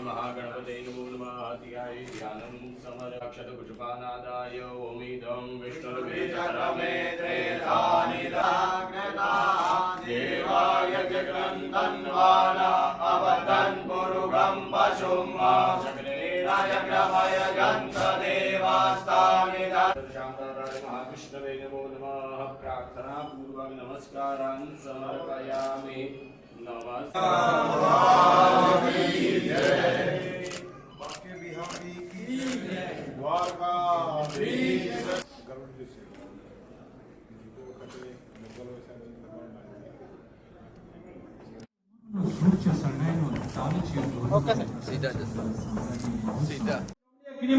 महागणपते नमो नमः। ध्याय ध्यानं समरक्षत पुष्पानादाय ओमिदं विष्णुर्वेदरमे त्रेधानिदाग्नता देवाय जगन्धन्वाना अवदन् पुरुगं पशुं चक्रेणायग्रमय गन्धदेवास्तानिदा शान्ताराय महाविष्णवे नमो नमः। प्रार्थना पूर्वक नमस्कारान् समर्पयामि।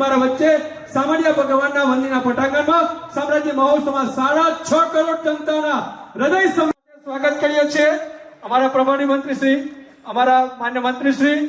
મારા વચ્ચે સામાન્ય ભગવાનના મંદિરના પટાંગણમાં સામ્રાજ્ય મહોત્સવમાં 6.5 કરોડ જનતાના હૃદય સ્વાગત કરીએ છીએ। અમારા પ્રભારી મંત્રી શ્રી, અમારા માન્ય મંત્રી શ્રી,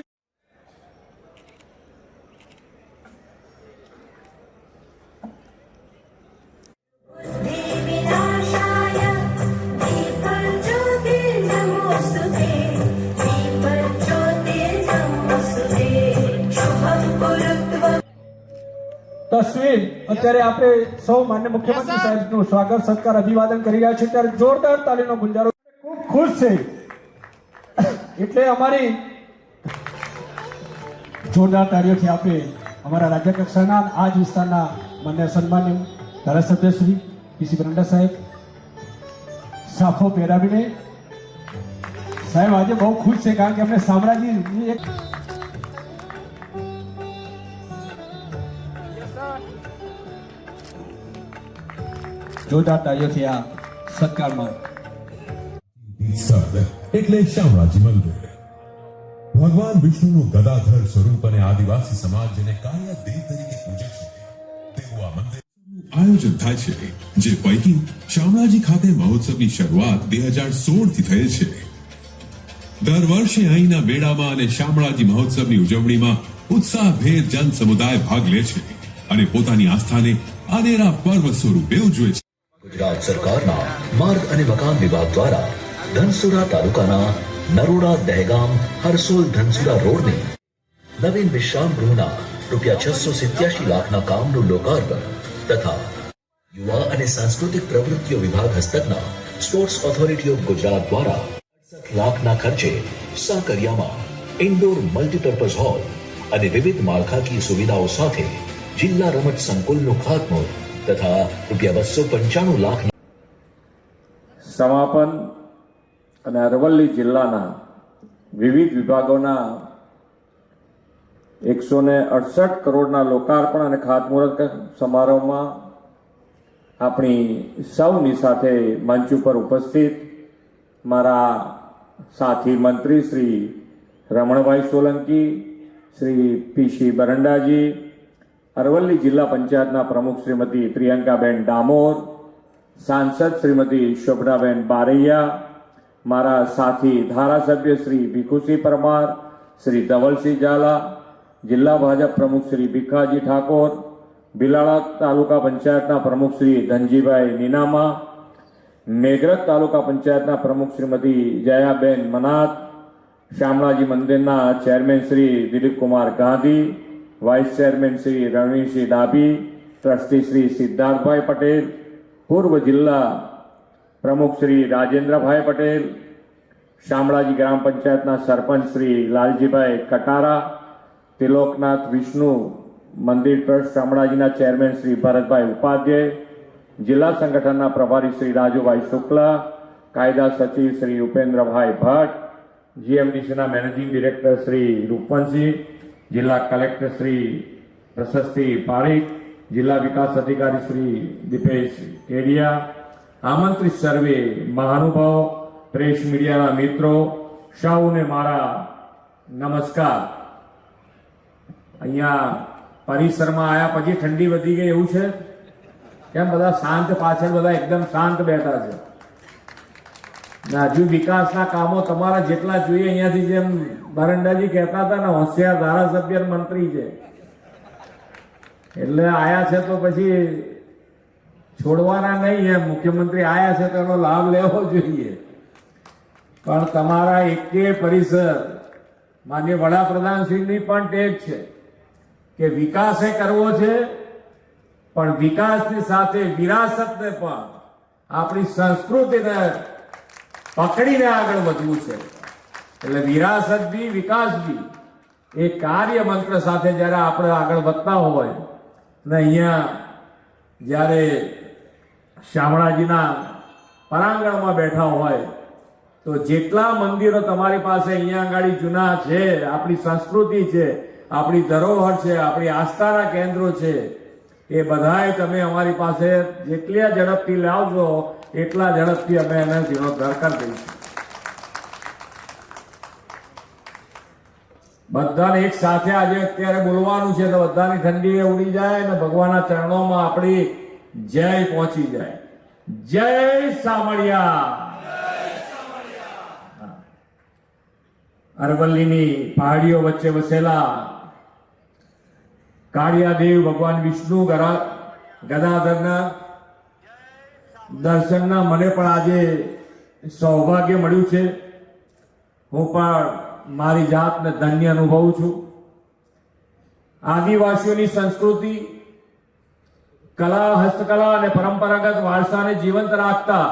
તસવીર અત્યારે આપણે સૌ માન્ય મુખ્યમંત્રી સાહેબનું સ્વાગત સત્કાર અભિવાદન કરી રહ્યા છીએ ત્યારે જોરદાર તાલીનો ગુંજારો ખૂબ ખુશ છે એટલે અમારી જોરદાર તાળીઓથી આપણે અમારા રાજ્ય કક્ષાના આ જ વિસ્તારના માન્ય સન્માન્ય ધારાસભ્ય શ્રી પીસી બ્રંડા સાહેબ સાફો પહેરાવીને સાહેબ આજે બહુ ખુશ છે કારણ કે અમને શામળાજીની એક જોરદાર તાળીઓથી આ સત્કારમાં એટલે શામળાજી મંદિર ભગવાન વિષ્ણુનું ગદાધર સ્વરૂપ અને આદિવાસી સમાજ જેને કાળિયા દેવ તરીકે પૂજે છે તેવું આ મંદિરનું આયોજન થાય છે, જે પૈકી શામળાજી ખાતે મહોત્સવની શરૂઆત 2016 થી થયેલ છે। દર વર્ષે અહીંના મેળામાં અને શામળાજી મહોત્સવની ઉજવણીમાં ઉત્સાહભેર જન સમુદાય ભાગ લે છે અને પોતાની આસ્થાને આનેરા પર્વ સ્વરૂપે ઉજવે છે। ગુજરાત સરકારના માર્ગ અને મકાન વિભાગ દ્વારા ધનસુરા તાલુકાના નરોડા દહેગામ હરસોલ ધનસુરા રોડની નવીન વિશ્રામ ગૃહના ₹687 લાખના કામનું લોકાર્પણ તથા યુવા અને સાંસ્કૃતિક પ્રવૃત્તિઓ વિભાગ હસ્તકના સ્પોર્ટ્સ ઓથોરિટી ઓફ ગુજરાત દ્વારા 68 લાખના ખર્ચે સાકરિયામાં ઇન્ડોર મલ્ટીપર્પઝ હોલ અને વિવિધ માળખાકીય સુવિધાઓ સાથે જિલ્લા રમત સંકુલનું ખાતમુહૂર્ત તથા ₹295 લાખ સમાપન અને અરવલ્લી જિલ્લાના વિવિધ વિભાગોના 168 કરોડના લોકાર્પણ અને ખાતમુહૂર્ત સમારોહમાં આપણી સૌની સાથે મંચ ઉપર ઉપસ્થિત મારા સાથી મંત્રી શ્રી રમણભાઈ સોલંકી, શ્રી પીસી બરંડાજી, અરવલ્લી જિલ્લા પંચાયતના પ્રમુખ શ્રીમતી પ્રિયંકાબેન ડામોર, સાંસદ શ્રીમતી શોભનાબેન બારૈયા, મારા સાથી ધારાસભ્ય શ્રી ભીખુસિંહ પરમાર, શ્રી ધવલસિંહ ઝાલા, જિલ્લા ભાજપ પ્રમુખ શ્રી ભીખાજી ઠાકોર, ભીલાડા તાલુકા પંચાયતના પ્રમુખ શ્રી ધનજીભાઈ નીનામા, મેઘરજ તાલુકા પંચાયતના પ્રમુખ શ્રીમતી જયાબેન મનાથ, શામળાજી મંદિરના chairman Shri Dilipkumar Gandhi, vice chairman Shri Ranvirsinh Dabhi, trustee Shri Siddharthbhai Patel, પૂર્વ જિલ્લા પ્રમુખ શ્રી રાજેન્દ્રભાઈ પટેલ, શામળાજી ગ્રામ પંચાયતના સરપંચ શ્રી લાલજીભાઈ કટારા, તિલોકનાથ વિષ્ણુ મંદિર ટ્રસ્ટ શામળાજીના ચેરમેન શ્રી ભરતભાઈ ઉપાધ્યાય, જિલ્લા સંગઠનના પ્રભારી શ્રી રાજુભાઈ શુક્લા, કાયદા સચિવ શ્રી ઉપેન્દ્રભાઈ ભટ્ટ, જીએમડીસીના મેનેજિંગ ડિરેક્ટર શ્રી રૂપવંતસિંહ, જિલ્લા કલેક્ટર શ્રી પ્રશસ્તિ પારીખ, જિલ્લા વિકાસ અધિકારી શ્રી દીપેશ કેડિયા, આમંત્રિત સર્વે મહાનુભાવ, પ્રેસ મીડિયાના મિત્રો, સૌને મારા નમસ્કાર। અહીંયા પરિસરમાં આવ્યા પછી ઠંડી વધી ગઈ એવું છે? કેમ બધા શાંત, પાછળ બધા એકદમ શાંત બેઠા છે? હજુ વિકાસના કામો તમારા જેટલા જોઈએ અહીંયાથી, જેમ બરંડાજી કહેતા હતા ને, હોશિયાર ધારાસભ્ય મંત્રી છે એટલે આયા છે તો પછી છોડવાના નહીં, એમ મુખ્યમંત્રી આયા છે તો એનો લાભ લેવો જોઈએ. પણ તમારા એકે પરિસર માન્ય વડાપ્રધાનશ્રીની પણ ટેક છે કે વિકાસે કરવો છે, પણ વિકાસની સાથે વિરાસતને પણ આપણી સંસ્કૃતિને પકડીને આગળ વધવું છે. એટલે વિરાસત બી વિકાસ બી એ કાર્ય મંત્ર સાથે જ્યારે આપણે આગળ વધતા હોય ને અહીંયા જ્યારે શામળાજીના પરાંગણમાં બેઠા હોય તો જેટલા મંદિરો તમારી પાસે અહીંયા આગળ જૂના છે, આપણી સંસ્કૃતિ છે, આપણી ધરોહર છે, આપણી આસ્થાના કેન્દ્રો છે, એ બધાય તમે અમારી પાસે જેટલા ઝડપથી લાવશો એટલા ઝડપથી અમે એને જીર્ણોદ્ધાર કરી દઈશું. બધાને એક સાથે આજે અત્યારે બોલવાનું છે તો બધાની ઠંડી ઉડી જાય ને ભગવાનના ચરણોમાં આપણી જય પહોંચી જાય. જય સામળિયા. અરવલ્લીની પહાડીઓ વચ્ચે વસેલા કાળિયાદેવ ભગવાન વિષ્ણુ ગદાધરના દર્શનના મને પણ આજે સૌભાગ્ય મળ્યું છે. હું પણ મારી જાતને ધન્ય અનુભવું છું. આદિવાસીઓની સંસ્કૃતિ, કલા, હસ્તકલા અને પરંપરાગત વારસાને જીવંત રાખતા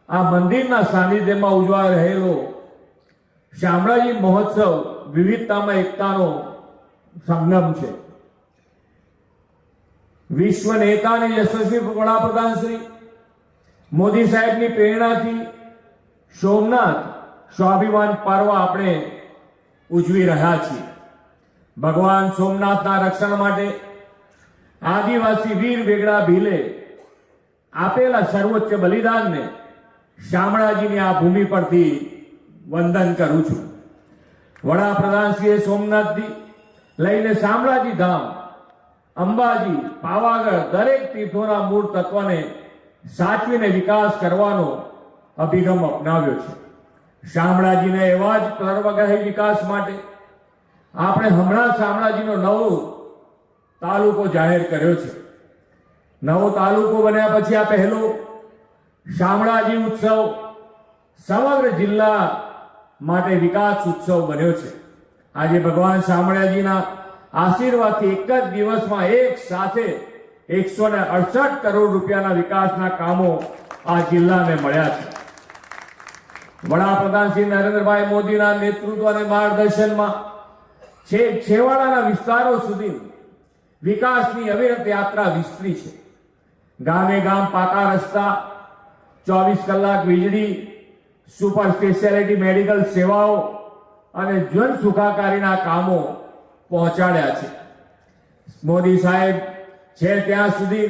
આ મંદિરના સાનિધ્યમાં ઉજવાઈ રહેલો શામળાજી મહોત્સવ વિવિધતામાં એકતાનો સંગમ છે. વિશ્વ નેતા અને યશસ્વી વડાપ્રધાન શ્રી મોદી સાહેબની પ્રેરણાથી સોમનાથ સ્વાભિમાન પર્વ આપણે ઉજવી રહ્યા છીએ. ભગવાન સોમનાથના રક્ષણ માટે આદિવાસી વીર વેગડા ભીલે આપેલા સર્વોચ્ચ બલિદાનને શામળાજીની આ ભૂમિ પરથી વંદન કરું છું. વડાપ્રધાનશ્રીએ સોમનાથથી લઈને શામળાજી ધામ, અંબાજી, પાવાગઢ દરેક તીર્થોના મૂળ તત્વને સાચવીને વિકાસ કરવાનો અભિગમ અપનાવ્યો છે. શામળાજીને એવા જ સર્વગ્રાહી વિકાસ માટે આપણે હમણાં શામળાજીનો નવો તાલુકો જાહેર કર્યો છે. નવો તાલુકો બન્યા પછી આ પહેલો શામળાજી ઉત્સવ સમગ્ર જિલ્લા માટે વિકાસ ઉત્સવ બન્યો છે. આજે ભગવાન શામળાજીના આશીર્વાદથી એક જ દિવસમાં એક સાથે 168 કરોડ રૂપિયાના વિકાસના કામો આ જિલ્લાને મળ્યા છે. વડાપ્રધાન શ્રી નરેન્દ્રભાઈ મોદીના નેતૃત્વ અને માર્ગદર્શનમાં છેવાડાના વિસ્તારો સુધી વિકાસની અવિરત યાત્રા વિસ્તરી છે. ગામે ગામ પાકા રસ્તા, 24 કલાક વીજળી, સુપર સ્પેશિયાલિટી મેડિકલ સેવાઓ અને જન સુખાકારીના કામો પહોંચાડ્યા છે. મોદી સાહેબ છે ત્યાં સુધી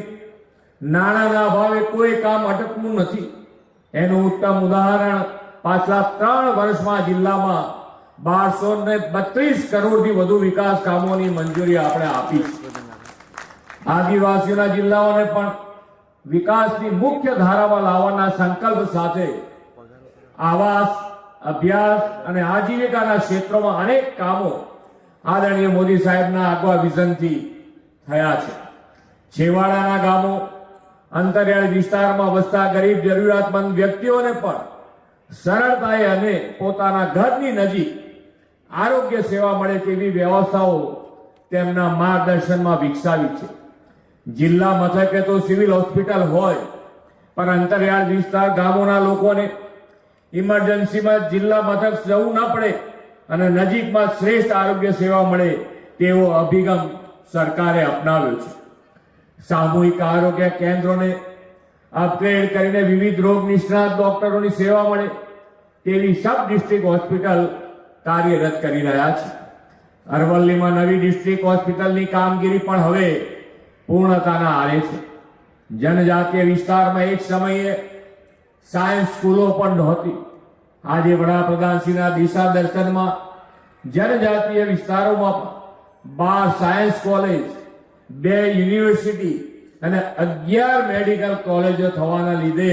નાણાંના અભાવે કોઈ કામ અટકવું નથી. એનું ઉત્તમ ઉદાહરણ પાછલા 3 વર્ષમાં જિલ્લામાં 1232 કરોડથી વધુ વિકાસ કામોની મંજૂરી આપણે આપી છે. આદિવાસીઓના જિલ્લાઓને પણ વિકાસની મુખ્ય ધારામાં લાવવાના સંકલ્પ સાથે આવાસ, અભ્યાસ અને આજીવિકાના ક્ષેત્રોમાં અનેક કામો આદરણીય મોદી સાહેબના આગવા વિઝનથી થયા છે. છેવાડાના ગામો, અંતરિયાળ વિસ્તારમાં વસતા ગરીબ જરૂરિયાતમંદ વ્યક્તિઓને પણ સરળતાએ અને પોતાના ઘરની નજીક આરોગ્ય સેવા મળે તેવી વ્યવસ્થાઓ તેમના માર્ગદર્શનમાં વિકસાવી છે. જિલ્લા મથકે તો સિવિલ હોસ્પિટલ હોય, પણ અંતરિયાળ વિસ્તાર ગામોના લોકોને ઇમરજન્સીમાં જિલ્લા મથક જવું ન પડે અને નજીકમાં શ્રેષ્ઠ આરોગ્ય સેવા મળે તેવો અભિગમ સરકારે અપનાવ્યો છે. સામૂહિક આરોગ્ય કેન્દ્રોને અપગ્રેડ કરીને વિવિધ રોગ નિષ્ણાત ડોક્ટરોની સેવા મળે તેવી સબ ડિસ્ટ્રિક્ટ હોસ્પિટલ કાર્યરત કરી રહ્યા છે. અરવલ્લીમાં નવી ડિસ્ટ્રિક્ટ હોસ્પિટલની કામગીરી પણ હવે પૂર્ણતાના આરે છે. જનજાતીય વિસ્તારમાં એક સમયે સાયન્સ સ્કૂલો પણ નહોતી. આજે વડાપ્રધાનશ્રીના દિશા દર્શનમાં જનજાતીય વિસ્તારોમાં 12 સાયન્સ કોલેજ, 2 યુનિવર્સિટી અને 11 મેડિકલ કોલેજો થવાના લીધે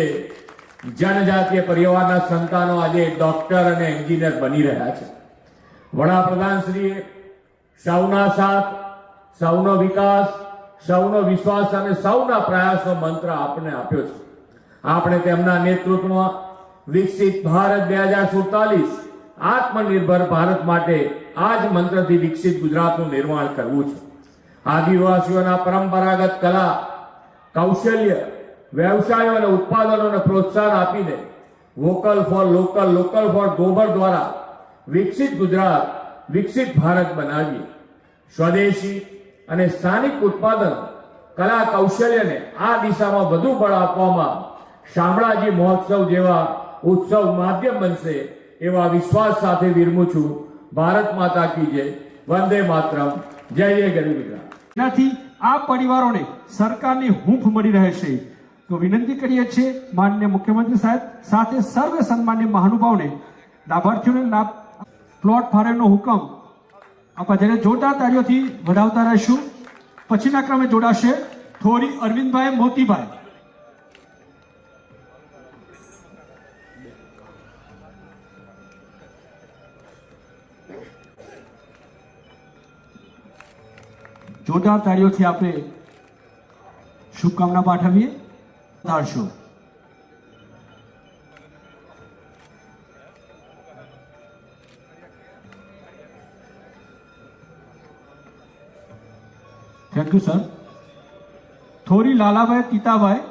જનજાતીય પરિવારના સંતાનો આજે ડોક્ટર અને એન્જિનિયર બની રહ્યા છે. વડાપ્રધાનશ્રીએ સૌના સાથ, સૌનો વિકાસ, સૌનો વિશ્વાસ અને સૌના પ્રયાસનો મંત્ર આપણે આપ્યો છે. આપણે તેમના નેતૃત્વમાં વિકસિત ભારત 2047 આત્મનિર્ભર ભારત માટે આ જ મંત્રથી વિકસિત ગુજરાતનું નિર્માણ કરવું છે. આદિવાસીઓના પરંપરાગત કલા, કૌશલ્ય, વ્યવસાયો અને ઉત્પાદનોને પ્રોત્સાહન આપીને vocal for local, local for global દ્વારા વિકસિત ગુજરાત, વિકસિત ભારત બનાવીએ. સ્વદેશી અને સ્થાનિક ઉત્પાદન, કલા, કૌશલ્યને આ દિશામાં વધુ બળ આપવામાં શામળાજી મહોત્સવ જેવા ઉત્સવ માધ્યમ બનશે એવા વિશ્વાસ સાથે વિરમું છું. ભારત માતા કી જય. વંદે માતરમ. જય જય ગરવી ગુજરાત. એનાથી આ પરિવારોને સરકારની હૂંફ મળી રહેશે. તો વિનંતી કરીએ છીએ માનનીય મુખ્યમંત્રી સાહેબ સાથે સર્વ સન્માનીય મહાનુભાવને લાભાર્થીઓને લાભ પ્લોટ ફાળવણીનો હુકમ આપવા જેને જોરદાર તાળીઓથી વધાવતા રહીશું. પછીના ક્રમે જોડાશે થોરી અરવિંદભાઈ મોતીભાઈ. જોરદાર તાળીઓથી આપણે શુભકામના પાઠવીએ. ધારશો થેન્ક યુ સર. થોરી લાલાભાઈ તીતાભાઈ.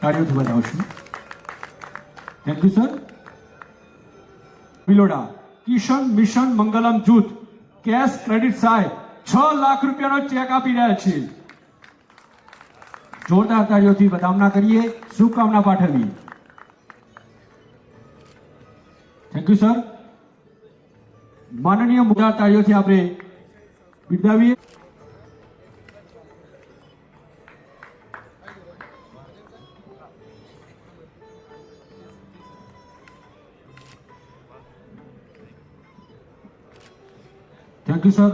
તાળીઓથી બનાવશું. Thank you sir. Biloda Kishan mission Mangalam જૂથ કેશ ક્રેડિટ સહાય 6 લાખ રૂપિયાનો ચેક આપી રહ્યા છે. જોરદાર તાળીઓથી વધામણા કરીએ, શુભકામના પાઠવીએ. Thank you sir. માનનીય મુદ્દા તાળીઓથી આપણે બિરદાવીએ. Thank you sir.